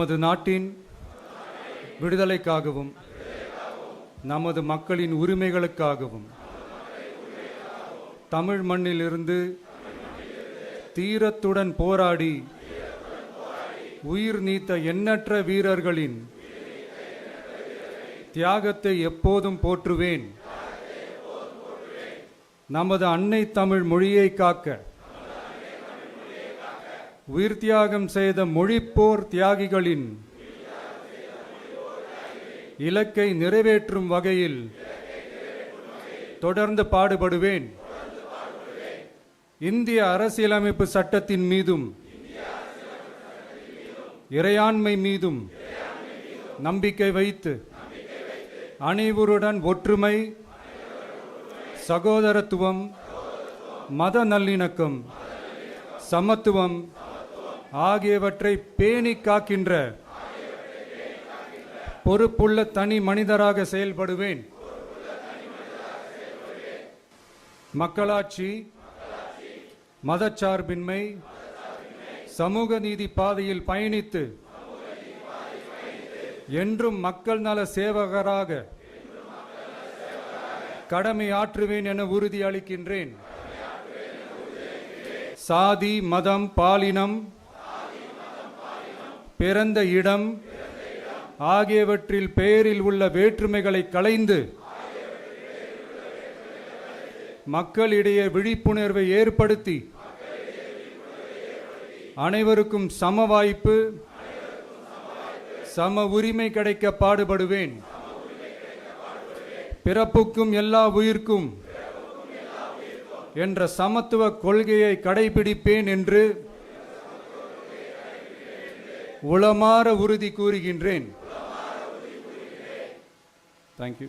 நமது நாட்டின் விடுதலைக்காகவும் நமது மக்களின் உரிமைகளுக்காகவும் தமிழ் மண்ணிலிருந்து தீரத்துடன் போராடி உயிர் நீத்த எண்ணற்ற வீரர்களின் தியாகத்தை எப்போதும் போற்றுவேன். நமது அன்னை தமிழ் மொழியை காக்க உயிர் தியாகம் செய்த மொழிப்போர் தியாகிகளின் இலக்கை நிறைவேற்றும் வகையில் தொடர்ந்து பாடுபடுவேன். இந்திய அரசியலமைப்பு சட்டத்தின் மீதும் இறையாண்மை மீதும் நம்பிக்கை வைத்து அனைவருடன் ஒற்றுமை, சகோதரத்துவம், மத நல்லிணக்கம், சமத்துவம் ஆகியவற்றை பேணி காக்கின்ற பொறுப்புள்ள தனி மனிதராக செயல்படுவேன். மக்களாட்சி, மதச்சார்பின்மை, சமூக நீதி பாதையில் பயணித்து என்றும் மக்கள் நல சேவகராக கடமையாற்றுவேன் என உறுதியளிக்கின்றேன். சாதி, மதம், பாலினம், பிறந்த இடம் ஆகியவற்றில் பெயரில் உள்ள வேற்றுமைகளை களைந்து மக்களிடையே விழிப்புணர்வை ஏற்படுத்தி அனைவருக்கும் சம வாய்ப்பு, சம உரிமை கிடைக்க பாடுபடுவேன். பிறப்புக்கும் எல்லா உயிர்க்கும் என்ற சமத்துவ கொள்கையை கடைபிடிப்பேன் என்று உளமாற உறுதி கூறுகின்றேன். தேங்க்யூ.